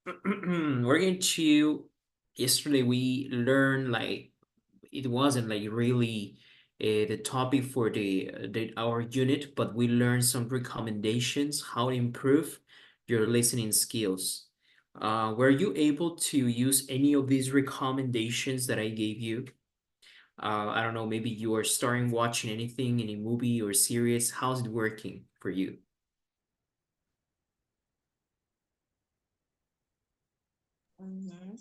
we're going to, yesterday we learned like, it wasn't like really the topic for the our unit, but we learned some recommendations how to improve your listening skills. Were you able to use any of these recommendations that I gave you? I don't know, maybe you are starting watching anything, any movie or series. How's it working for you? Mhm.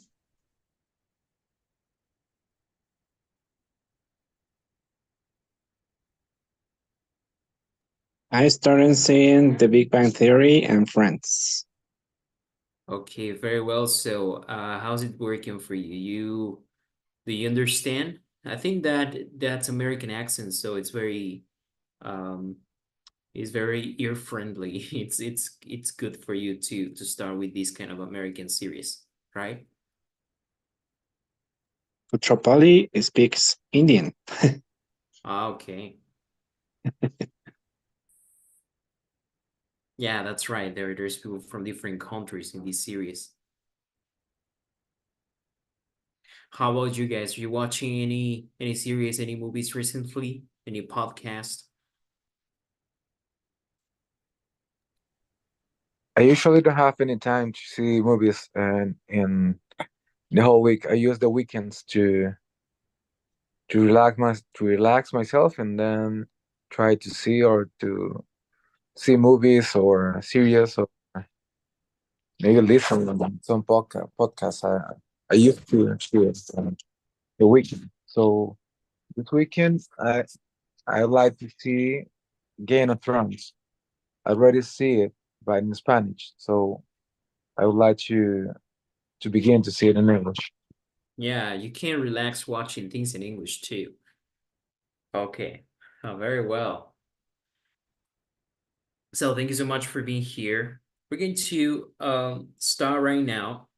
I started seeing The Big Bang Theory and Friends. Okay, very well. So, how's it working for you? Do you understand? I think that that's American accent, so um it's very ear friendly. It's good for you to start with this kind of American series, right? Kuchopali speaks Indian. Ah, okay. Yeah, that's right. There's people from different countries in this series. How about you guys? Are you watching any series, any movies recently? Any podcast? I usually don't have any time to see movies, and in the whole week, I use the weekends to relax myself, and then try to see or to see movies or series, or maybe listen to some podcasts. I used to actually the weekend. So this weekend, I like to see Game of Thrones. I already see it, but in Spanish. So I would like to begin to see it in English. Yeah, you can relax watching things in English too. Okay. Oh, very well. So thank you so much for being here. We're going to start right now.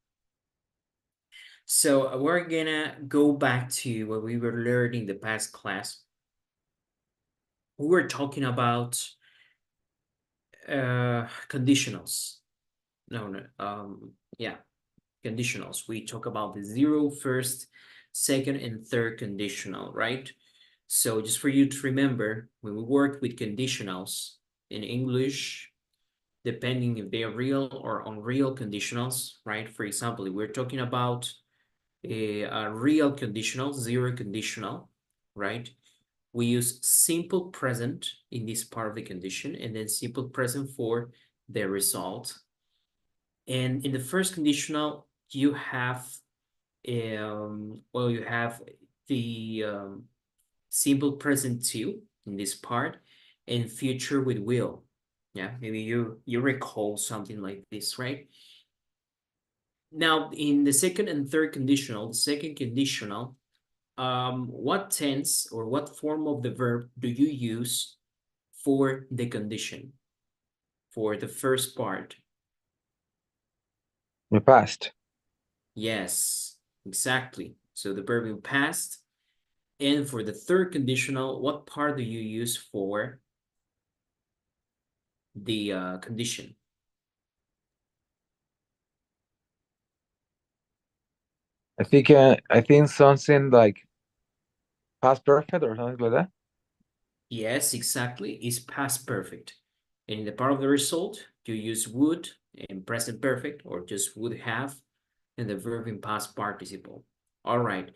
So we're gonna go back to what we were learning the past class. We were talking about conditionals. No, no, yeah, conditionals. We talk about the zero, first, second, and third conditional, right? So just for you to remember, when we work with conditionals in English, depending if they are real or unreal conditionals, right? For example, if we're talking about a real conditional, zero conditional, right? We use simple present in this part of the condition and then simple present for the result. And in the first conditional, you have, well, you have the simple present too in this part and future with will. Yeah, maybe you recall something like this, right? Now, in the second and third conditional, the second conditional, what tense or what form of the verb do you use for the condition, for the first part? In the past, Yes, exactly. So the verb in past. And for the third conditional, what part do you use for the condition? I think something like past perfect or something like that. Yes, exactly. Is past perfect. And in the part of the result, you use would in present perfect or just would have and the verb in past participle. All right.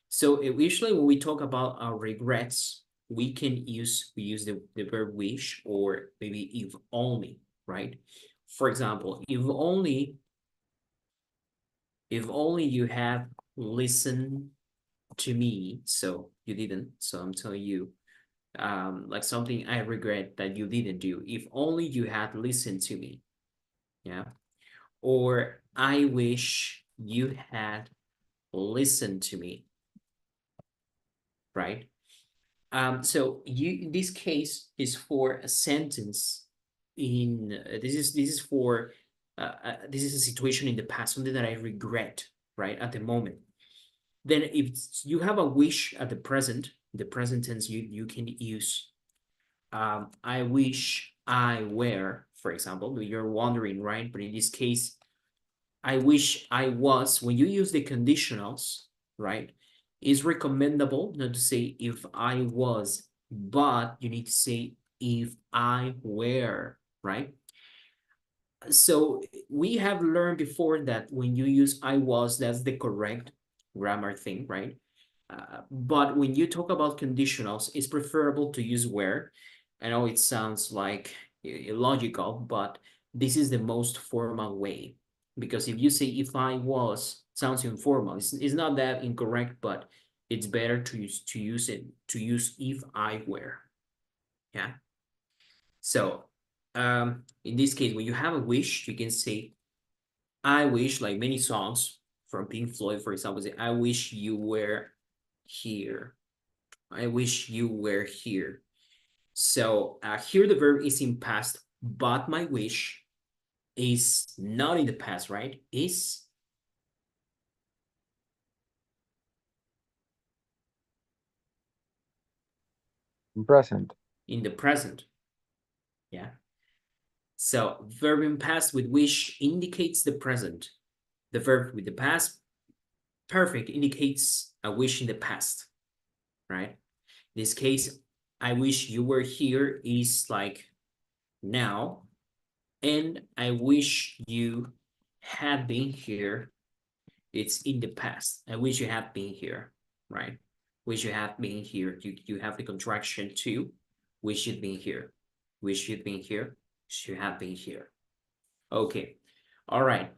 So usually when we talk about our regrets, we use the verb wish or maybe if only, right? For example, if only you had listened to me, so you didn't. So I'm telling you, like something I regret that you didn't do. If only you had listened to me, yeah. Or I wish you had listened to me, right? So you in this case is for a sentence in this is for this is a situation in the past, something that I regret, right, at the moment. Then if you have a wish at the present tense, you can use I wish I were, for example, you're wondering, right? But in this case, I wish I was, when you use the conditionals, right, it's recommendable not to say if I was, but you need to say if I were, right? So we have learned before that when you use I was, that's the correct grammar thing, right? But when you talk about conditionals, it's preferable to use where. I know it sounds like illogical, but this is the most formal way. Because if you say if I was, sounds informal. It's not that incorrect, but it's better to use if I were. Yeah. So in this case, when you have a wish, you can say I wish, like many songs from Pink Floyd, for example, say I wish you were here. I wish you were here. So here the verb is in past, but my wish is not in the past, right? Is Present. in the present. Yeah. So verb in past with wish indicates the present. The verb with the past perfect indicates a wish in the past, right? In this case, I wish you were here is like now, and I wish you had been here. It's in the past. I wish you had been here, right? Wish you had been here. You have the contraction to wish you'd been here. Wish you'd been here. Wish you had been here. Okay. All right.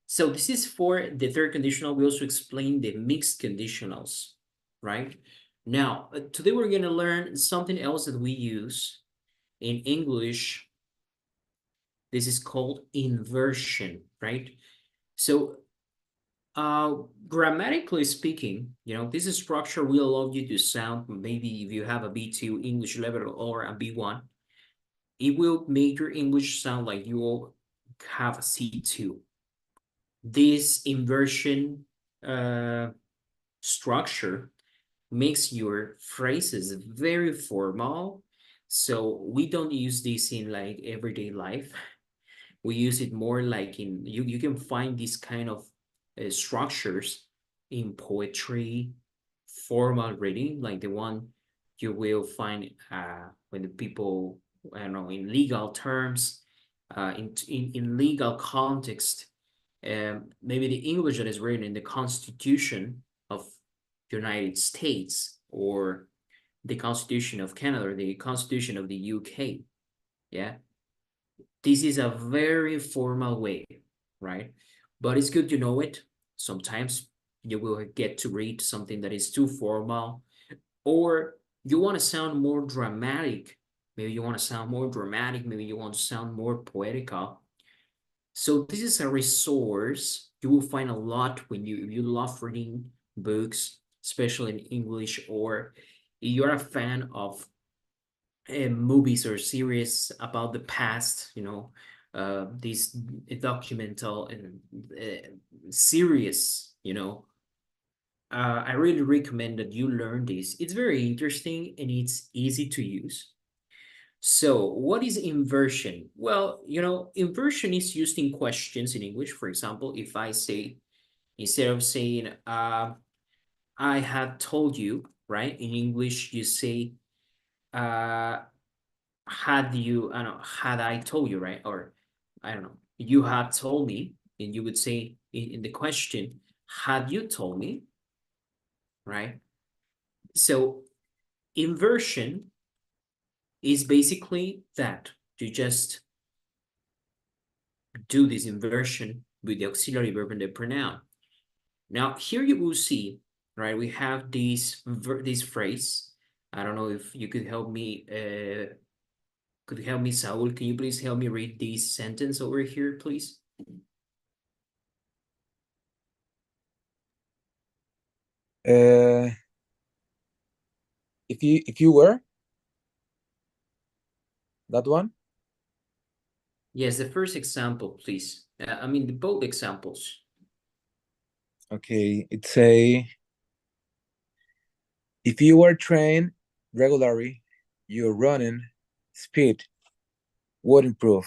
So this is for the third conditional. We also explained the mixed conditionals, right? Now, today we're going to learn something else that we use in English. This is called inversion, right? So grammatically speaking, this structure will allow you to sound, maybe if you have a B2 English level or a B1, it will make your English sound like you will have a C2. This inversion structure makes your phrases very formal. So we don't use this in like everyday life. We use it more like you can find these kind of structures in poetry, formal reading, like the one you will find when the people, I don't know, in legal terms, in legal context, maybe the English that is written in the Constitution of the United States, or the Constitution of Canada, or the Constitution of the UK. Yeah, this is a very formal way, right? But it's good to know it. Sometimes you will get to read something that is too formal, or you want to sound more dramatic. Maybe you want to sound more dramatic. Maybe you want to sound more poetical. So this is a resource you will find a lot when you love reading books, especially in English, or you're a fan of movies or series about the past, these documental and series, I really recommend that you learn this. It's very interesting and it's easy to use. So what is inversion? Well, inversion is used in questions in English. For example, if I say, instead of saying, I had told you, right? In English, you say, uh, I don't know, had I told you, right? Or I don't know, you had told me, and you would say in the question, had you told me, right? So inversion is basically that you just do this inversion with the auxiliary verb and the pronoun. Now here you will see, right? We have this phrase. I don't know if you could help me. Could you help me, Saul? Can you please help me read this sentence over here, please? Uh, if you were that one, Yes, the first example, please. I mean, both examples. okay, it's a if you were trained regularly, your running speed would improve.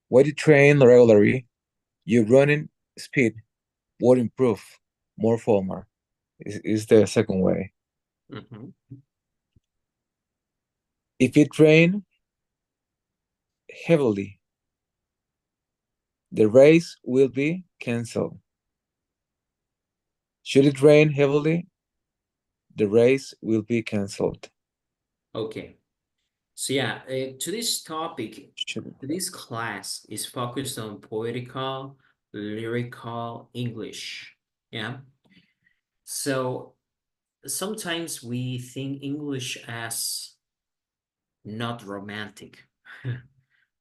When you train regularly, Your running speed would improve more former. Is the second way. Mhm. If it rain heavily, the race will be cancelled. Should it rain heavily, the race will be cancelled. Okay. So yeah, to this topic, Should this class is focused on poetical, lyrical English. Yeah. So sometimes we think English as not romantic,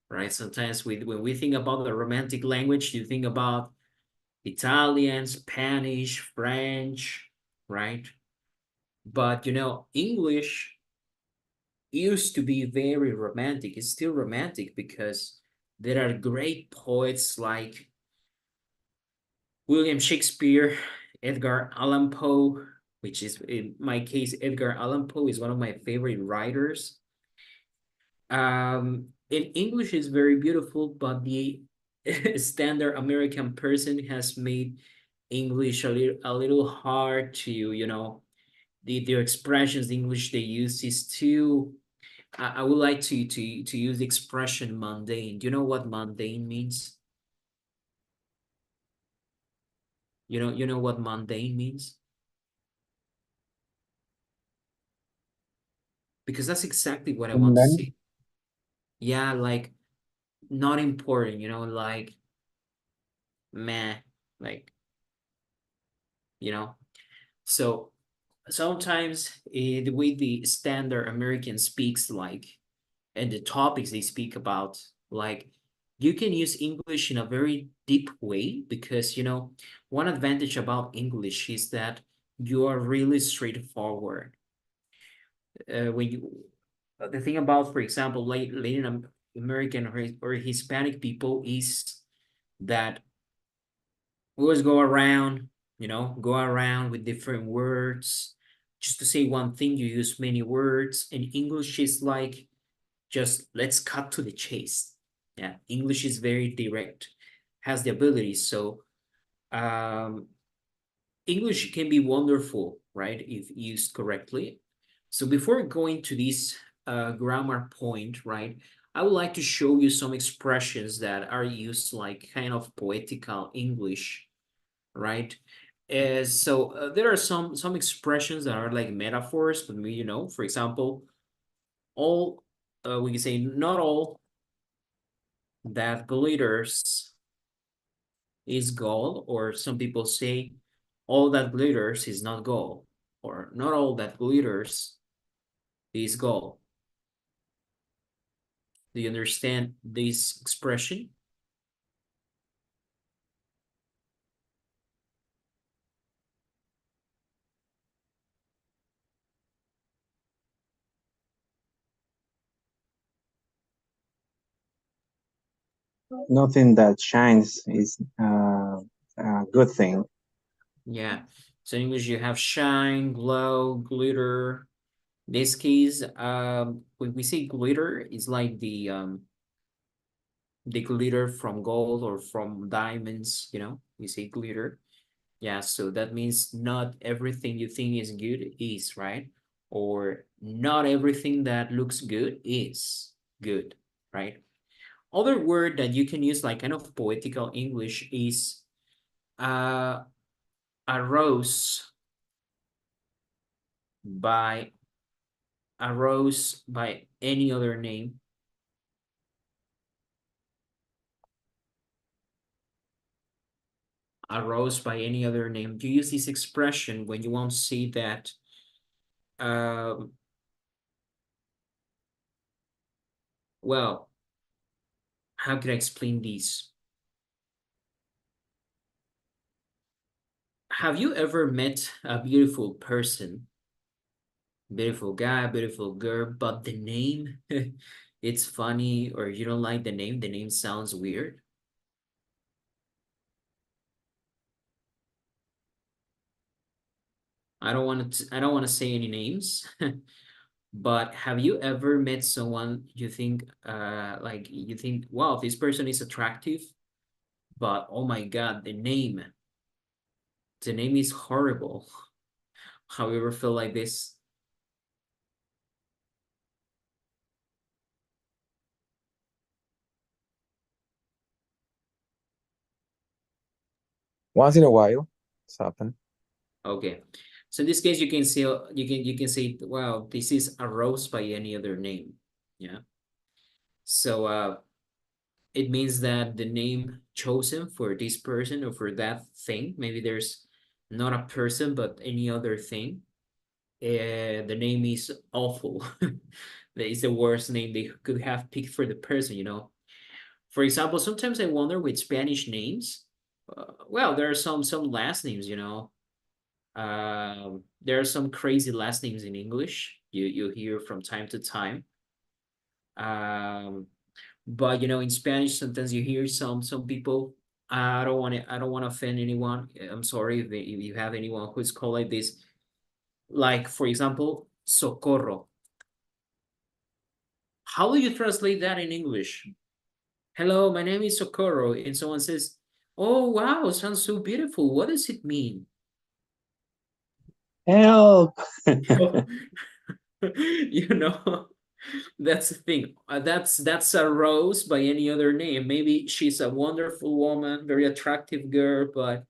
right? Sometimes when we think about the romantic language, you think about Italian, Spanish, French, right? But English used to be very romantic. It's still romantic because there are great poets like William Shakespeare, Edgar Allan Poe, which is in my case, Edgar Allan Poe is one of my favorite writers. In English is very beautiful, but the standard American person has made English a little hard to, their expressions, the English they use is too. I would like to use the expression mundane. Do you know what mundane means? You know what mundane means? Because that's exactly what I want to London. see. Yeah, like not important, like meh, like, you know. So sometimes the way the standard American speaks, like, and the topics they speak about, like, you can use English in a very deep way because, one advantage about English is that you are really straightforward. When you The thing about, for example, Latin American or Hispanic people is that we always go around with different words. Just to say one thing, you use many words, and English is like, just let's cut to the chase. Yeah, English is very direct, has the ability. So, um, English can be wonderful, right, if used correctly. So before going to this grammar point, right, I would like to show you some expressions that are used like kind of poetical English, right? There are some expressions that are like metaphors, but for example, all we can say not all that glitters is gold, or some people say all that glitters is not gold, or not all that glitters is gold. Do you understand this expression? Nothing that shines is a good thing. Yeah. So in English, you have shine, glow, glitter. This case, when we say glitter, it's like the glitter from gold or from diamonds. We say glitter. Yeah, so that means not everything you think is good is, right? Or not everything that looks good is good, right? Other word that you can use like kind of poetical English is uh a rose by any other name. A rose by any other name. You use this expression when you want to say that um well, how can I explain this? Have you ever met a beautiful person, beautiful guy, beautiful girl, but the name it's funny, or you don't like the name sounds weird? I don't want to say any names. But have you ever met someone you think like you think, wow, this person is attractive, but oh my God, the name is horrible. How you ever feel like this? Once in a while, it's happened. Okay. So in this case, you can say, wow, this is a rose by any other name. Yeah. So it means that the name chosen for this person or for that thing, maybe there's not a person but any other thing. The name is awful. That is the worst name they could have picked for the person. For example, sometimes I wonder with Spanish names. Well, there are some last names. There are some crazy last names in English you hear from time to time. Um, but in Spanish, sometimes you hear some people. I don't want to offend anyone. I'm sorry if you have anyone who's called like this. Like for example, socorro. How do you translate that in English? Hello, my name is Socorro, and someone says, "Oh wow, sounds so beautiful. What does it mean?" Help! You know, that's the thing. That's a rose by any other name. Maybe she's a wonderful woman, very attractive girl, but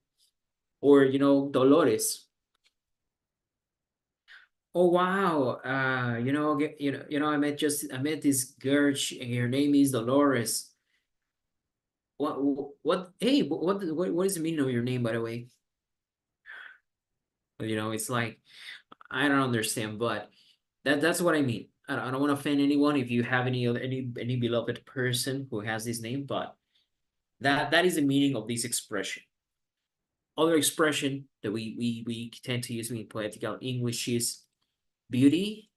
or Dolores. Oh wow, I met this girl. Her name is Dolores. What? Hey, what is the meaning of your name, by the way? It's like I don't understand, but that's what I mean. I don't want to offend anyone if you have any beloved person who has this name, but that is the meaning of this expression. Other expression that we tend to use in poetical English is beauty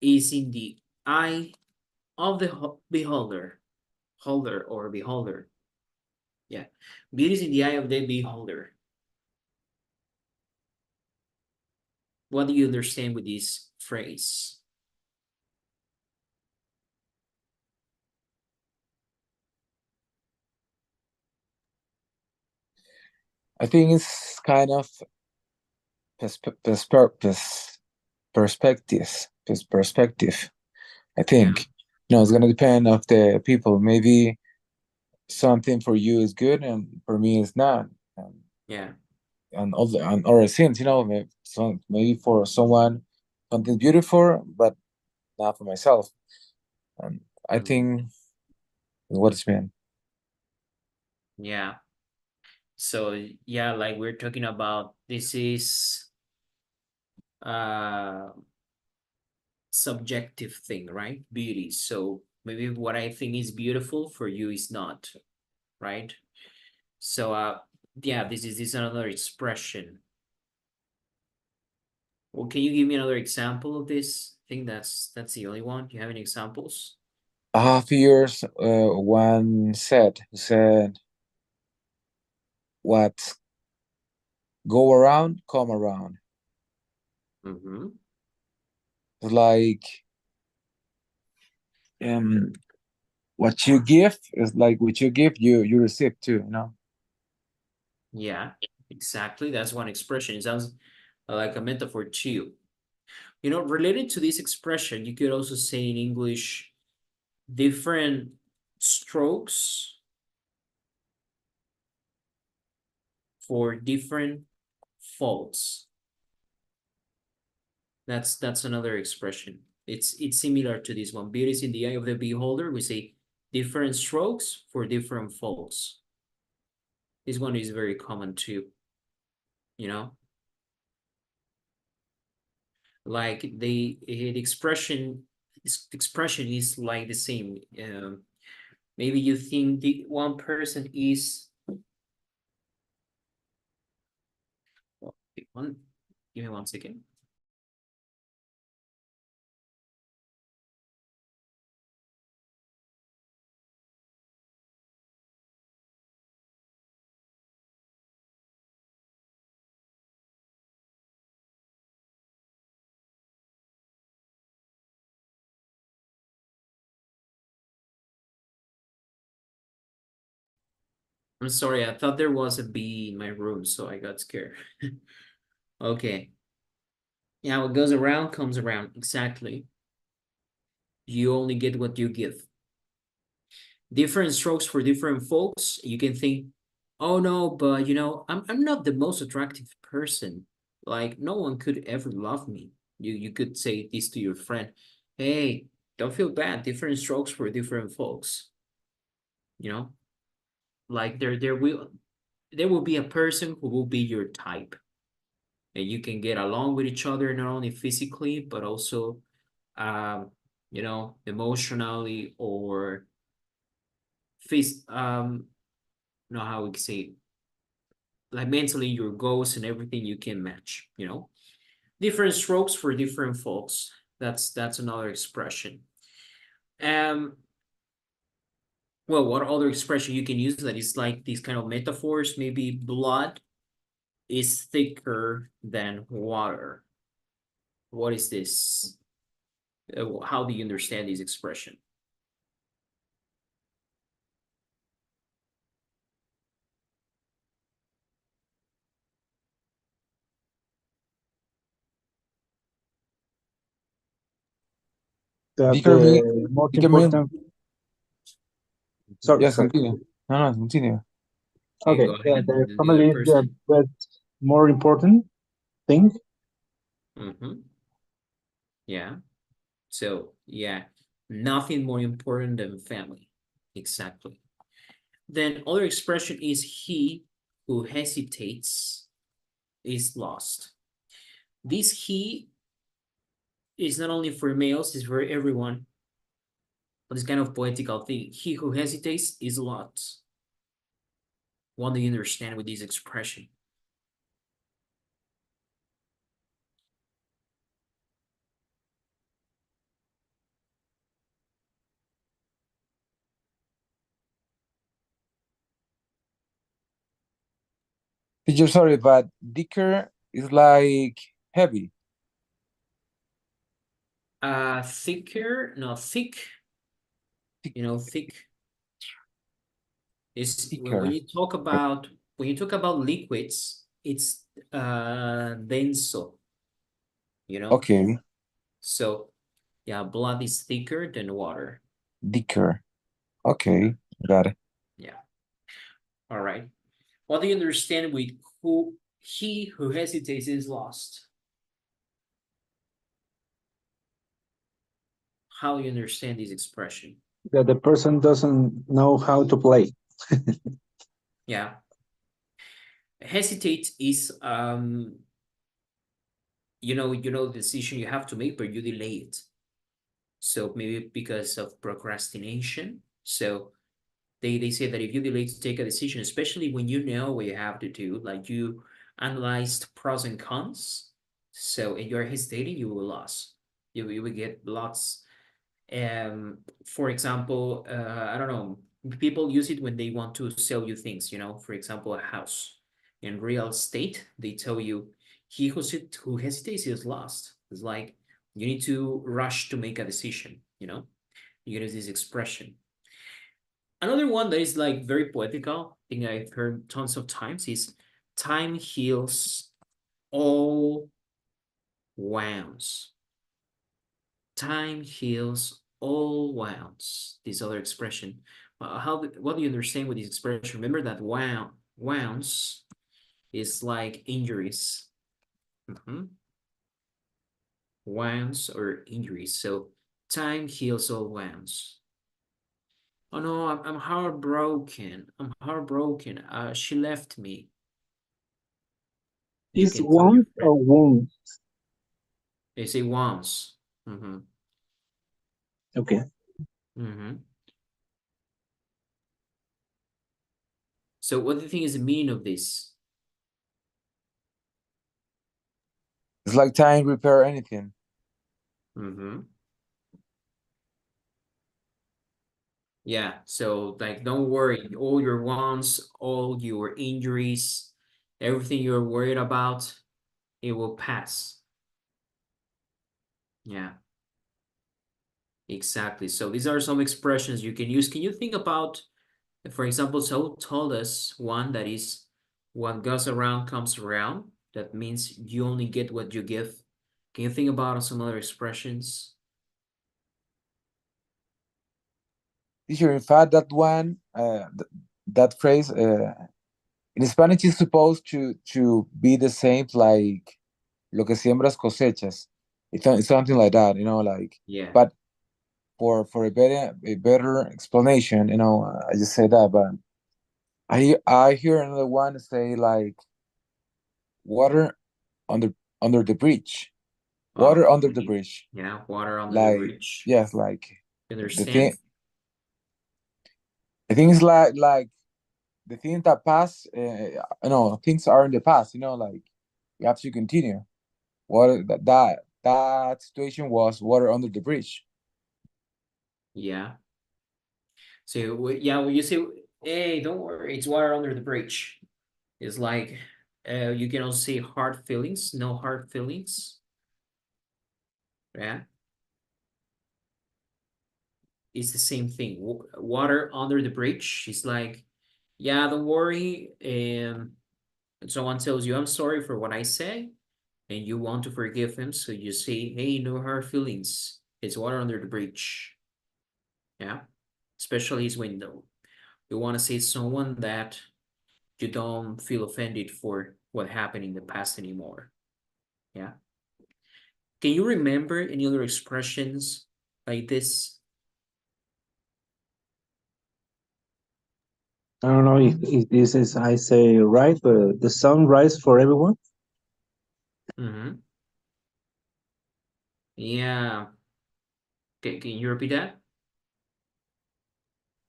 is in the eye of the beholder, holder or beholder. Yeah, beauty is in the eye of the beholder. What do you understand with this phrase? I think it's kind of perspective. I Yeah, think it's gonna depend of the people. Maybe something for you is good and for me it's not. yeah. And all and other things, maybe for someone something beautiful, but not for myself. And I Mhm. think what it's been. Yeah. So yeah, like we're talking about, this is uh subjective thing, right? Beauty. So maybe what I think is beautiful for you is not, right? So yeah, this is another expression. Well, can you give me another example of this? I think that's the only one. Do you have any examples? A few years, one said, "What go around, come around." Mm-hmm. It's like what you give is like what you give, you receive too. Yeah, exactly. That's one expression. It sounds like a metaphor too. Related to this expression, you could also say in English different strokes for different faults. That's another expression. It's similar to this one. Beauty is in the eye of the beholder. We say different strokes for different faults. This one is very common too, you know? Like the expression is like the same. Maybe you think the one person is one. Give me 1 second. I'm sorry, I thought there was a bee in my room, so I got scared. Okay. Yeah, what goes around comes around. Exactly. You only get what you give. Different strokes for different folks. You can think, oh no, but I'm not the most attractive person. Like no one could ever love me. You could say this to your friend. Hey, don't feel bad. Different strokes for different folks. You know, like there will be a person who will be your type, and you can get along with each other not only physically but also, emotionally or know how we can say, like mentally, your goals and everything you can match. Different strokes for different folks. That's another expression. Um, well, what other expression you can use that is like these kind of metaphors? Maybe blood is thicker than water. What is this? How do you understand this expression? That Dicker mean, the most dicker mean, important. Sorry, yes, sorry. continue. No, no, continue. Okay, Okay, go ahead. the The other family is the person. best, more important thing. Mm-hmm. Yeah. So yeah, nothing more important than family. Exactly. Then other expression is he who hesitates is lost. This he is not only for males, it's for everyone, but it's kind of poetical thing. He who hesitates is lost. What do you understand with this expression? Teacher, sorry, but dicker is like heavy. Thicker, no, thick, Thick, thick is when thicker. you talk about liquids, it's denso, you know. Okay, So yeah, blood is thicker than water. dicker. Okay, got it. Yeah. All right. What do you understand with who he who hesitates is lost? How do you understand this expression? That the person doesn't know how to play. Yeah. Hesitate is the decision you have to make, but you delay it. So maybe because of procrastination. So they say that if you delay to take a decision, especially when you know what you have to do, like you analyzed pros and cons, so and you're hesitating, you will lose. You will get lots. For example, I don't know, people use it when they want to sell you things, for example, a house. In real estate, they tell you he who hesitates is lost. It's like you need to rush to make a decision. You use this expression. Another one that is like very poetical, I think I've heard tons of times, is time heals all wounds. Time heals all wounds. This other expression. What do you understand with this expression? Remember that wounds is like injuries. Wounds or injuries. So time heals all wounds. Oh no, I'm heartbroken. I'm heartbroken. She left me. You Is can tell your want friend. or wound? They say once. Mm-hmm. Okay. Mm-hmm. So what do you think is the meaning of this? It's like time repair anything. Mm-hmm. Yeah, so like don't worry, all your wants, all your injuries, everything you're worried about, it will pass. Yeah, exactly. So these are some expressions you can use. Can you think about For example, Saul told us one that is what goes around comes around. That means you only get what you give. Can you think about some other expressions? Teacher, in fact, that one, that phrase, in Spanish is supposed to be the same like lo que siembras cosechas. It's something like that, like. Yeah. But for a better explanation, I just say that. But I hear another one say like water under under the bridge, water under the Okay. bridge. Yeah, water under the Like, bridge. yes, like You the thing. understand? The thing is like the things that pass. Things are in the past. Like you have to continue. Water that situation was water under the bridge. Yeah. So yeah, when you say, "Hey, don't worry, it's water under the bridge," it's like, you can also say hard feelings, no hard feelings. Yeah, it's the same thing. Water under the bridge is like, yeah, don't worry. And someone tells you, "I'm sorry for what I said," and you want to forgive him, so you say, "Hey, no hard feelings. It's water under the bridge." Yeah, especially is when you want to say someone that you don't feel offended for what happened in the past anymore. Yeah. Can you remember any other expressions like this? I don't know if this is I say right, but the sun rise for everyone. Mm-hmm. Yeah. Can you repeat that?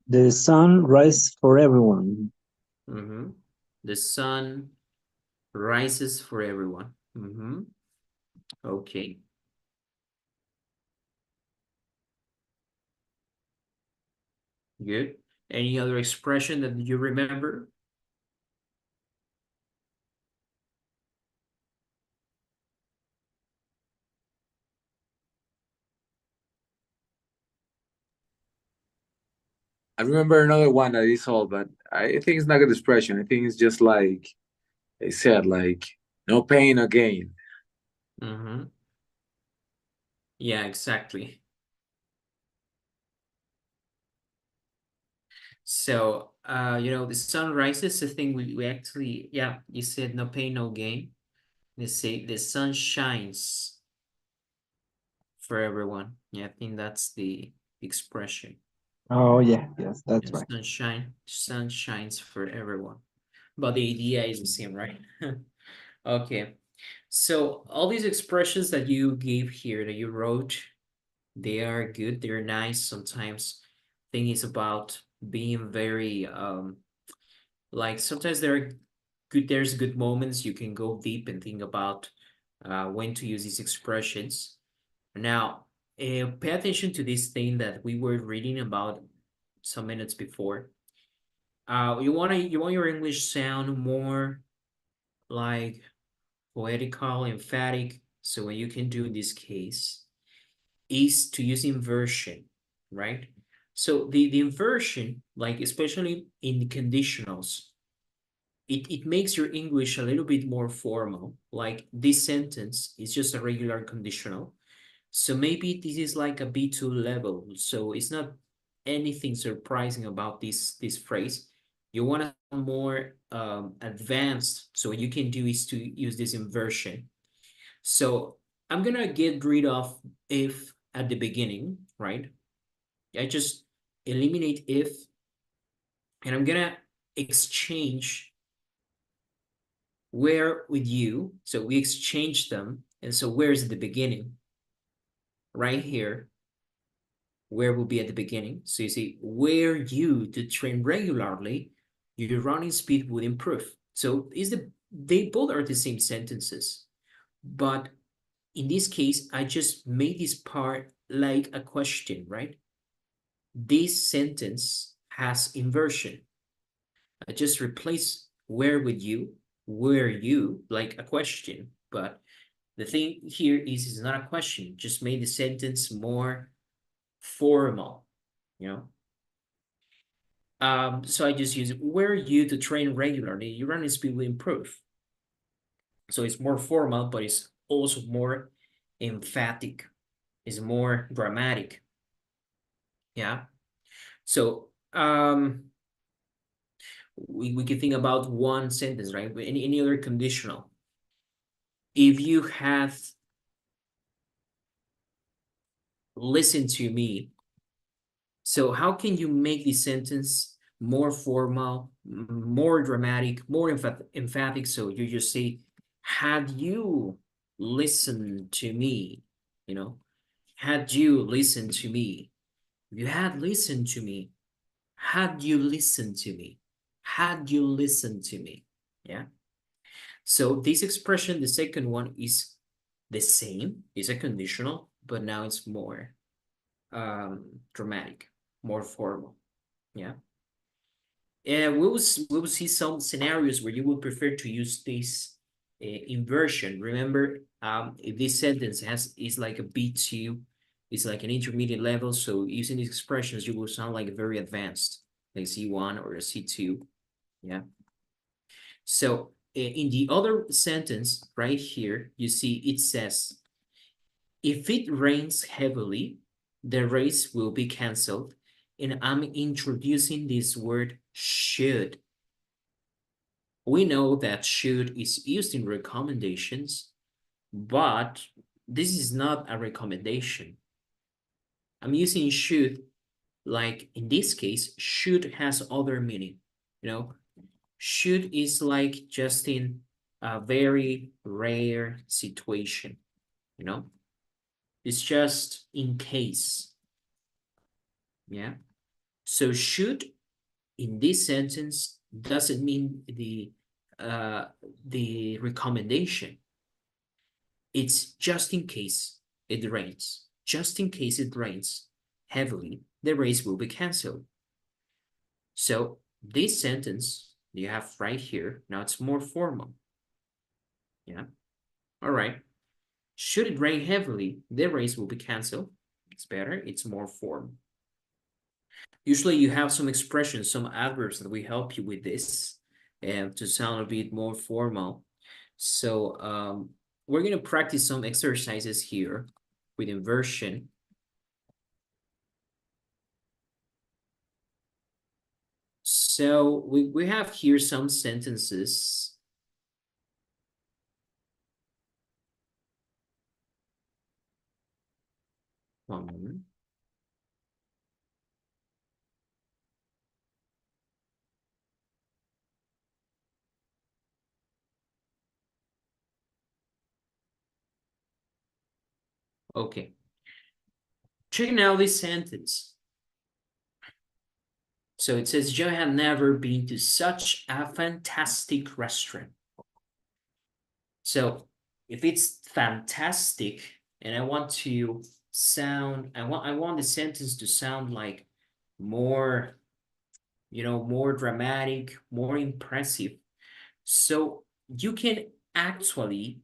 The sun rise for everyone. Mm-hmm. The sun rises for everyone. Mm-hmm. Okay. Good. Any other expression that you remember? I remember another one that is all, but I think it's not good expression. I think it's just like they said, like no pain, no gain. Mm-hmm. Yeah, exactly. So, the sun rises, the thing we actually, yeah, you said no pain, no gain. They say the sun shines for everyone. Yeah, I think that's the expression. Oh yeah, yes, that's And right. sun shines for everyone. But the idea is the same, right? Okay. So all these expressions that you gave here, that you wrote, they are good, they're nice. Sometimes thing is about being very like sometimes there's good moments you can go deep and think about when to use these expressions. Now, pay attention to this thing that we were reading about some minutes before. You want your English sound more like poetical, emphatic. So what you can do in this case is to use inversion, right? So the inversion, like especially in conditionals, it makes your English a little bit more formal. Like this sentence is just a regular conditional. So maybe this is like a B2 level. So it's not anything surprising about this phrase. You want to more advanced. So what you can do is to use this inversion. So I'm gonna get rid of if at the beginning, right? I just eliminate if, and I'm gonna exchange where with you. So we exchange them. And so where's at the beginning? Right here, where will be at the beginning. So you see, where you to train regularly, your running speed would improve. So they both are the same sentences. But in this case, I just made this part like a question, right? This sentence has inversion. I just replace where with you, where you, like a question. But the thing here is it's not a question, just made the sentence more formal, you know? So I just use were you to train regularly, your running speed will improve. So it's more formal, but it's also more emphatic. It's more dramatic. Yeah. So we can think about one sentence, right? Any other conditional. If you have listened to me, so how can you make the sentence more formal, more dramatic, more emphatic? So you just say, had you listened to me, you know, had you listened to me, you had listened to me, had you listened to me, had you listened to me, yeah? So this expression, the second one is the same, is a conditional, but now it's more dramatic, more formal, yeah? And we will see some scenarios where you would prefer to use this inversion. Remember, if this sentence is like a B2, it's like an intermediate level. So using these expressions, you will sound like very advanced, like C1 or a C2. Yeah. So in the other sentence right here, you see it says, if it rains heavily, the race will be canceled. And I'm introducing this word should. We know that should is used in recommendations, but this is not a recommendation. I'm using should, like in this case, should has other meaning. You know, should is like just in a very rare situation, you know? It's just in case. Yeah. So should in this sentence doesn't mean the recommendation. It's just in case it rains. Just in case it rains heavily, the race will be canceled. So this sentence you have right here, now it's more formal. Yeah. All right. Should it rain heavily, the race will be canceled. It's better. It's more formal. Usually you have some expressions, some adverbs that will help you with this and to sound a bit more formal. So we're going to practice some exercises here with inversion. So we have here some sentences. One moment. Okay. Check now this sentence. So it says, Joe had never been to such a fantastic restaurant. So if it's fantastic and I want to sound, I want the sentence to sound like more, more dramatic, more impressive. So you can actually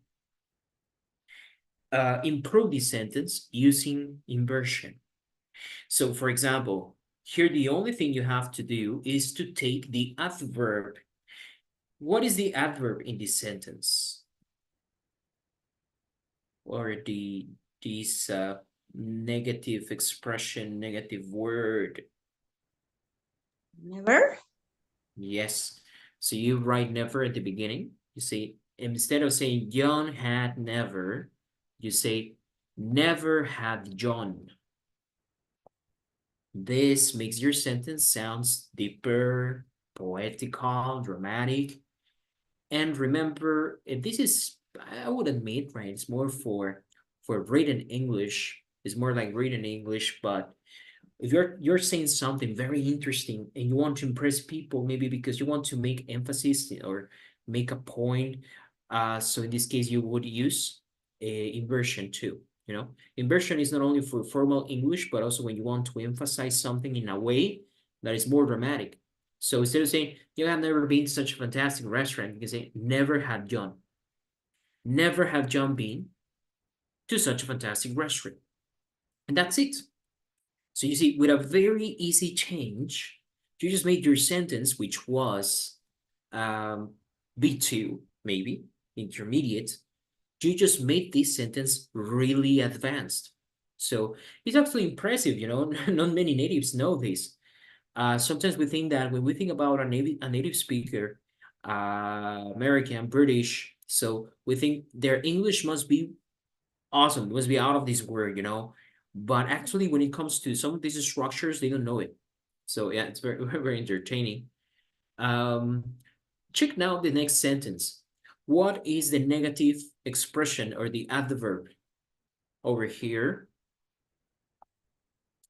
improve the sentence using inversion. So for example, here the only thing you have to do is to take the adverb. What is the adverb in this sentence? Or this negative expression, negative word? Never. Yes. So you write never at the beginning. You say, instead of saying John had never, you say never had John. This makes your sentence sounds deeper, poetical, dramatic. And remember, if this is, I would admit, right, it's more for written English. It's more like written English, but if you're saying something very interesting and you want to impress people, maybe because you want to make emphasis or make a point, so in this case you would use a inversion too. Inversion is not only for formal English, but also when you want to emphasize something in a way that is more dramatic. So instead of saying you have never been to such a fantastic restaurant, you can say never had John. Never have John been to such a fantastic restaurant. And that's it. So you see, with a very easy change, You just made your sentence, which was B2, maybe, intermediate. You just made this sentence really advanced. So it's actually impressive, you know, not many natives know this. Sometimes we think that when we think about a native speaker, American, British, so we think their English must be awesome, must be out of this world, you know. But actually, when it comes to some of these structures, they don't know it. So yeah, it's very, very entertaining. Um, Check now the next sentence. What is the negative expression or the adverb over here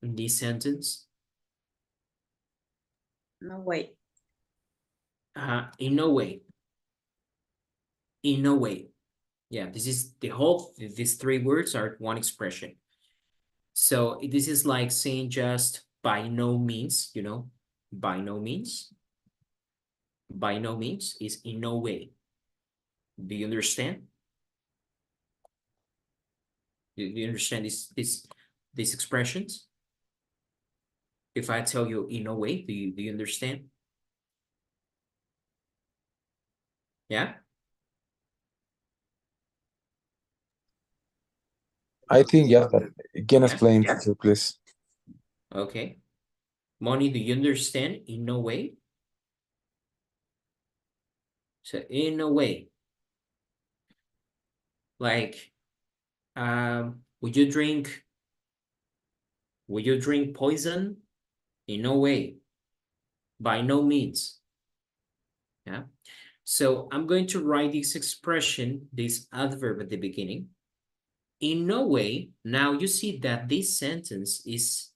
in this sentence? No way. In no way. In no way. Yeah, this is the whole, these three words are one expression. So this is like saying just by no means, you know, by no means. By no means is in no way. Do you understand? Do you understand these expressions? If I tell you in no way, do you understand? Yeah? I think yeah. But can Yeah? explain, teacher, please. Okay. Moni, do you understand in no way? So in no way. Like, would you drink poison? In no way. By no means. Yeah. So I'm going to write this expression, this adverb at the beginning. In no way. Now you see that this sentence is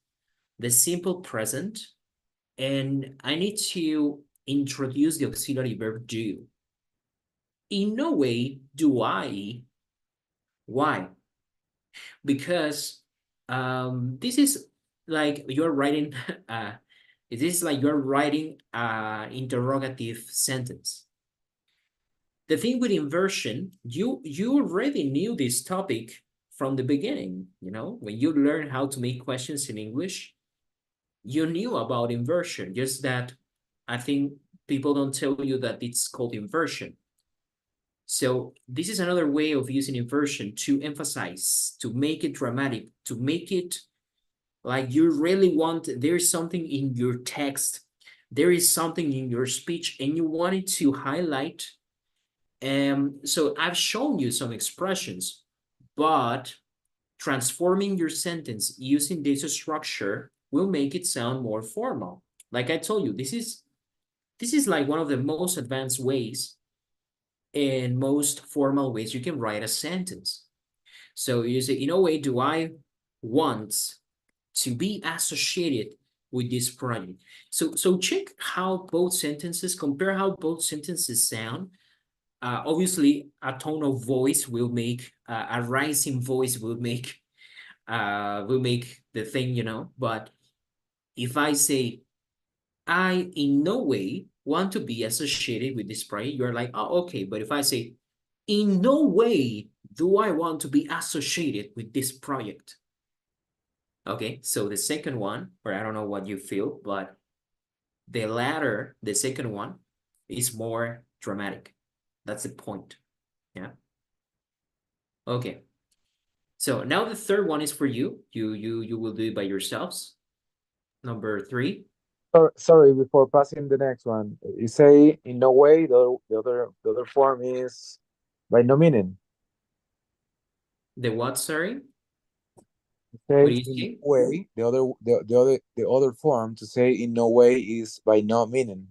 the simple present, and I need to introduce the auxiliary verb do. In no way do I. Why? Because this is like you're writing it is like you're writing interrogative sentence. The thing with inversion, you already knew this topic from the beginning, you know, when you learn how to make questions in English, you knew about inversion, just that I think people don't tell you that it's called inversion. So this is another way of using inversion to emphasize, to make it dramatic, to make it like you really want, there's something in your text, there is something in your speech, and you wanted to highlight. So I've shown you some expressions, but transforming your sentence using this structure will make it sound more formal. Like I told you, this is like one of the most advanced ways and most formal ways you can write a sentence. So you say, in a way, do I want to be associated with this project? So check how both sentences, compare how both sentences sound. Obviously, a tone of voice will make, a rising voice will make the thing, you know. But if I say, I in no way want to be associated with this project, you're like, oh, okay. But if I say, in no way do I want to be associated with this project. Okay, so the second one, or I don't know what you feel, but the latter, the second one, is more dramatic. That's the point. Yeah. Okay. So now the third one is for you. You will do it by yourselves. Number 3. Sorry, before passing the next one, you say in no way. The other form is by no meaning. The what, sorry? You What say do you in no say? way. The other form to say in no way is by no meaning.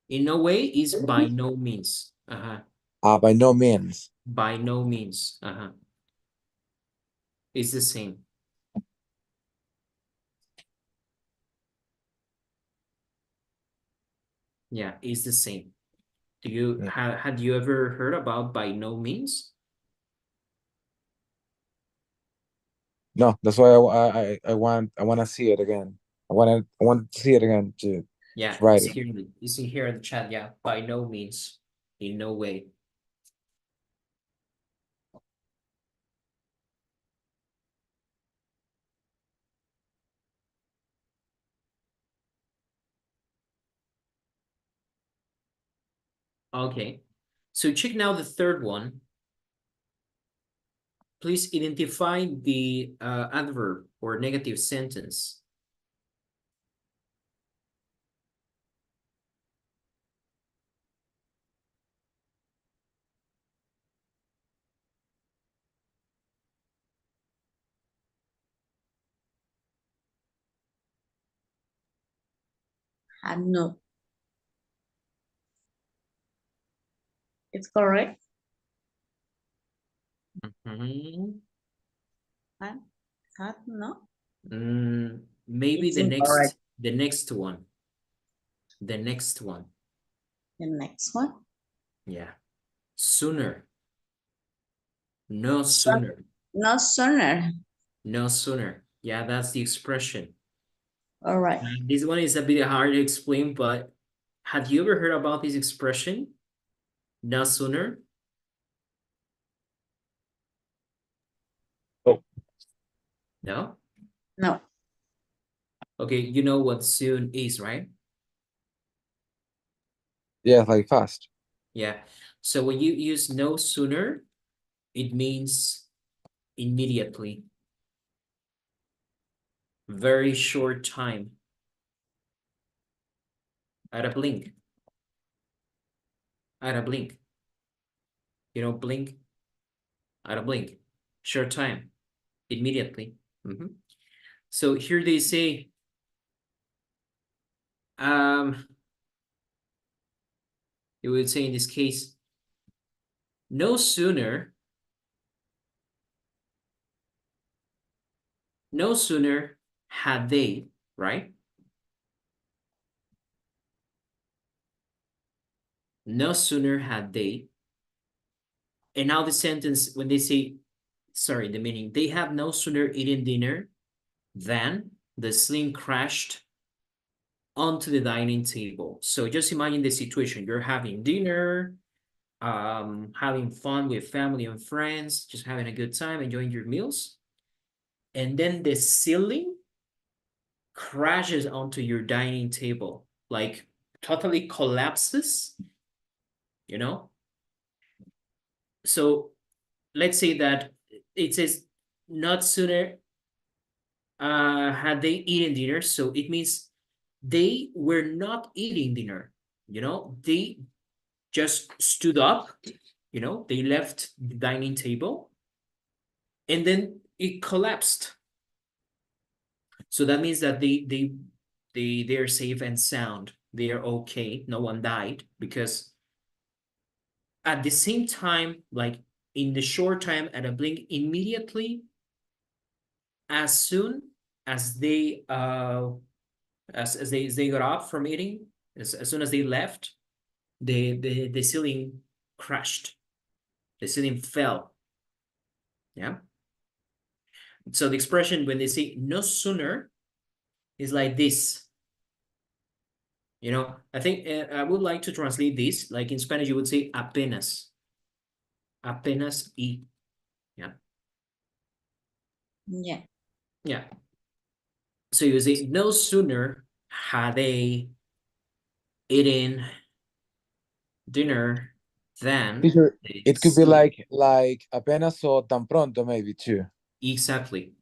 In no way is by no means. By no means. By no means. It's the same. Yeah, it's the same. Do you Yeah. had you ever heard about by no means? No, that's why I want to see it again. I want to see it again Yeah, to write it's it. here. It's in here in the chat. Yeah, by no means, in no way. Okay. So check now the third one. Please identify the adverb or negative sentence. Had not. It's correct. Mhm. Had, had no. Maybe It's incorrect. the next one. The next one. The next one. Yeah. Sooner. No Son, sooner. no sooner. No sooner. Yeah, that's the expression. All right. This one is a bit hard to explain, but have you ever heard about this expression? No sooner? Oh, No? No. Okay, you know what soon is, right? yeah, like fast. Yeah. So when you use no sooner, it means immediately. Very short time. At a blink. At a blink. You know, blink. At a blink. Short time. Immediately. So here they say, you would say in this case, no sooner, no sooner had they, right? No sooner had they. And now the sentence, when they say, sorry, the meaning, they have no sooner eaten dinner than the sling crashed onto the dining table. So just imagine the situation. You're having dinner, having fun with family and friends, just having a good time, enjoying your meals. And then the ceiling crashes onto your dining table, like totally collapses, you know? So let's say that it says not sooner had they eaten dinner. So it means they were not eating dinner, you know? They just stood up, you know? They left the dining table and then it collapsed. So that means that they're safe and sound. They are okay. No one died because at the same time, like in the short time, at a blink, immediately, as soon as they as they got up from eating, as soon as they left, the ceiling crashed. The ceiling fell. Yeah. So the expression when they say no sooner is like this. You know, I think I would like to translate this. Like in Spanish, you would say apenas. Apenas y. Yeah. Yeah. Yeah. So you say no sooner had they eaten dinner than Teacher, the it could be ceiling. like apenas o tan pronto maybe too. Exactly.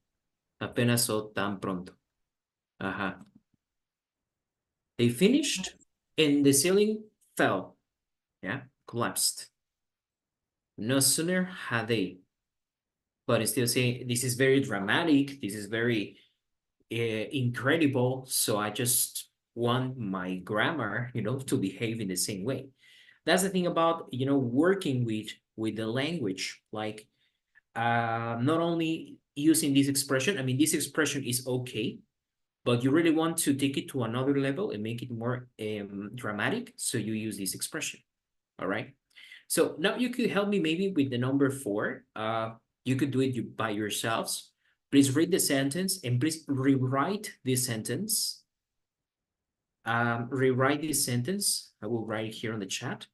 Apenas o tan pronto. Ajá. They finished and the ceiling fell. Yeah. Collapsed. No sooner had they. But it's still saying this is very dramatic. This is very incredible. So I just want my grammar, you know, to behave in the same way. That's the thing about, you know, working with the language. Like not only using this expression, I mean, this expression is okay, but you really want to take it to another level and make it more dramatic. So you use this expression. All right. So now you could help me maybe with the number 4. You could do it by yourselves. Please read the sentence and please rewrite this sentence. Rewrite this sentence. I will write it here on the chat.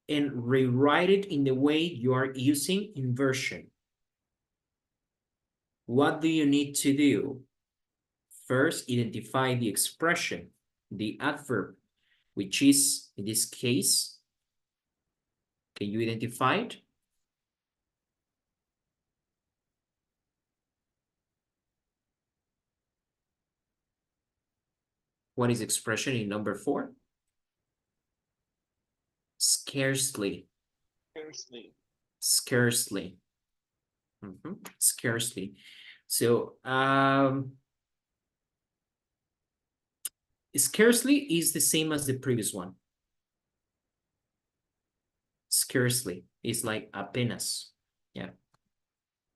And rewrite it in the way you are using inversion. What do you need to do? First, identify the expression, the adverb, which is, in this case, Can you identify it? What is expression in number 4? Scarcely. Scarcely. Scarcely. Scarcely. So, scarcely is the same as the previous one. Scarcely is like apenas. Yeah.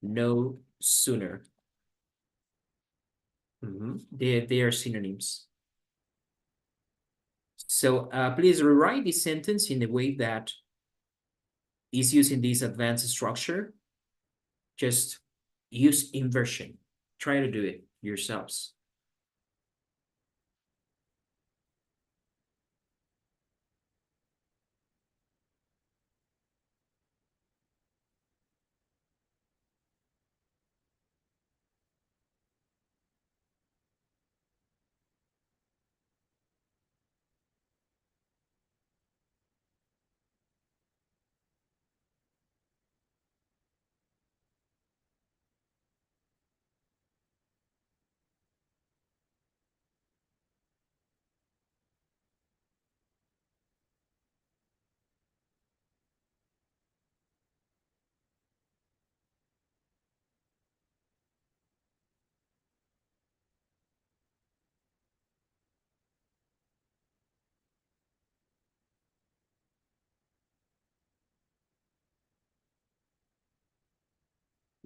No sooner. They are synonyms. So please rewrite this sentence in the way that is using this advanced structure. Just use inversion. Try to do it yourselves.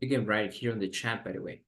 You can write it here in the chat, by the way.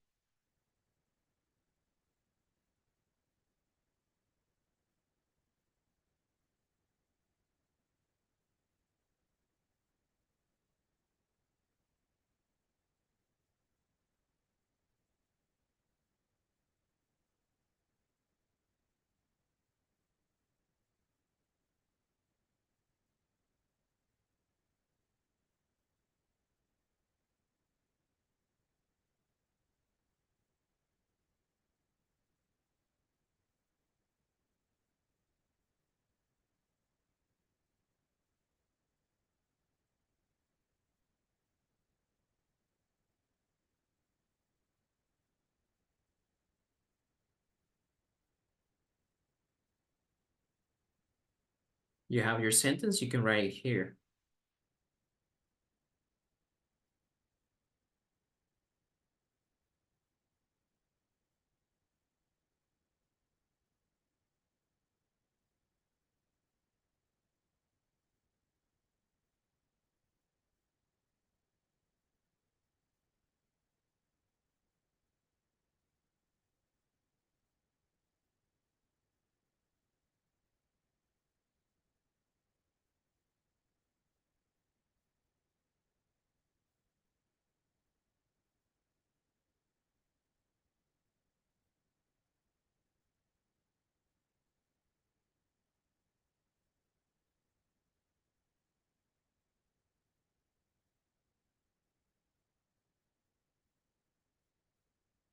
You have your sentence, you can write it here.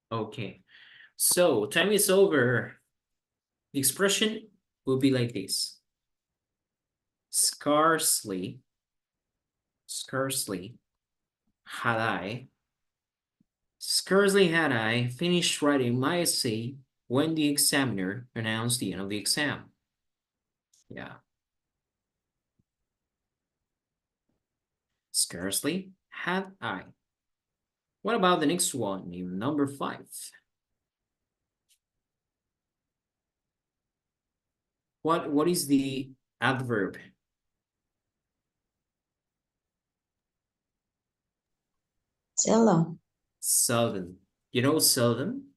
Okay, so time is over. The expression will be like this. Scarcely had I finished writing my essay when the examiner announced the end of the exam. Yeah. Scarcely had I. What about the next one, in number 5? What is the adverb? Seldom. Seldom. You know seldom?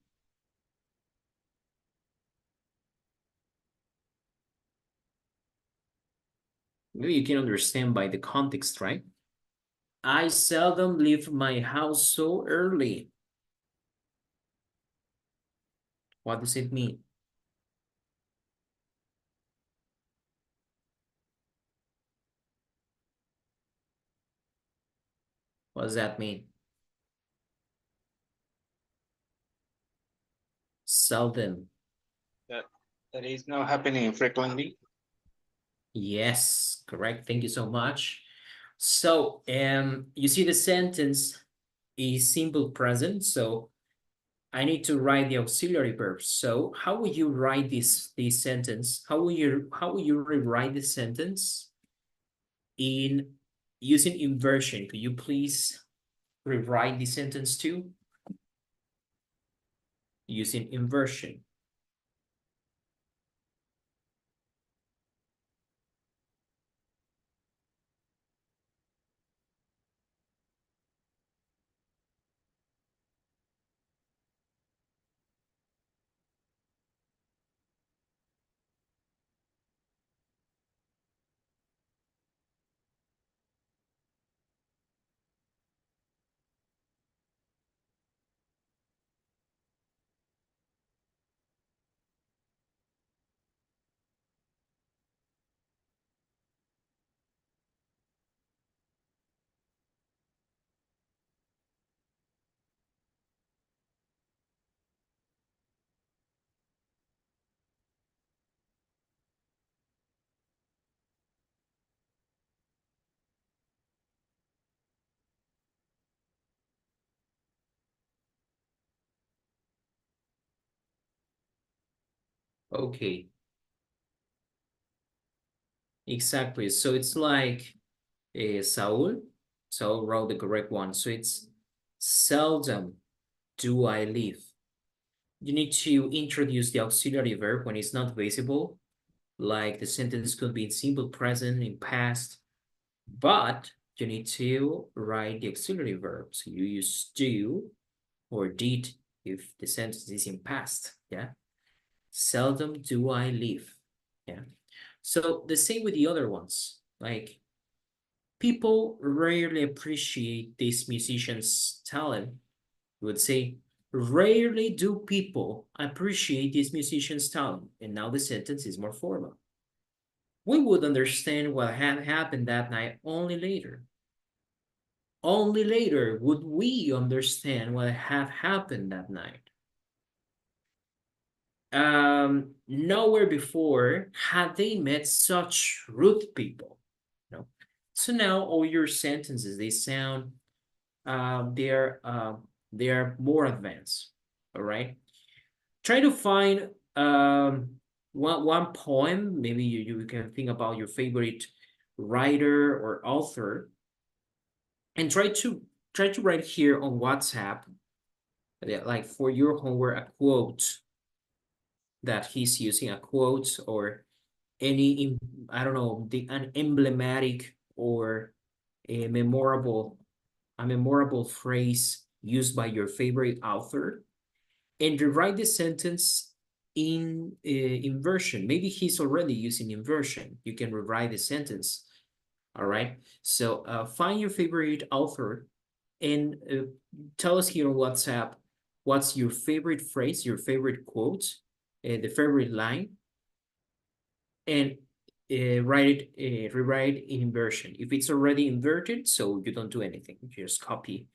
Maybe you can understand by the context, right? I seldom leave my house so early. What does it mean? What does that mean? Seldom. That is not happening frequently. Yes, correct. Thank you so much. So, you see the sentence is simple present, so I need to write the auxiliary verb. So how would you write this sentence? How will you rewrite this sentence in using inversion? Could you please rewrite the sentence too? Using inversion. Okay. Exactly. So it's like Saul. Saul wrote the correct one. So it's seldom do I leave. You need to introduce the auxiliary verb when it's not visible. Like the sentence could be in simple present, in past, but you need to write the auxiliary verb. So you use do or did if the sentence is in past. Yeah. Seldom do I leave. Yeah. So the same with the other ones. Like people rarely appreciate this musician's talent. We would say, rarely do people appreciate this musician's talent. And now the sentence is more formal. We would understand what had happened that night only later. Only later would we understand what had happened that night. Nowhere before had they met such rude people. No. So now all your sentences, they sound they are more advanced. All right. Try to find one poem. Maybe you can think about your favorite writer or author, and try to write here on WhatsApp, like for your homework, a quote that he's using, a quote or any I don't know, an emblematic or a memorable phrase used by your favorite author, and rewrite the sentence in inversion. Maybe he's already using inversion. You can rewrite the sentence. All right. So find your favorite author and tell us here on WhatsApp what's your favorite phrase, your favorite quote, the favorite line, and rewrite it in inversion. If it's already inverted, so you don't do anything, you just copy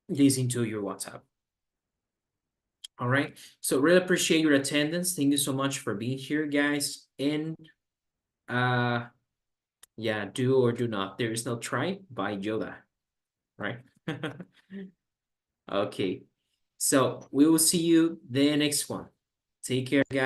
this into your WhatsApp. All right. So really appreciate your attendance. Thank you so much for being here, guys. And yeah, do or do not. There is no try by Yoda, right? Okay. So we will see you the next one. Take care, guys.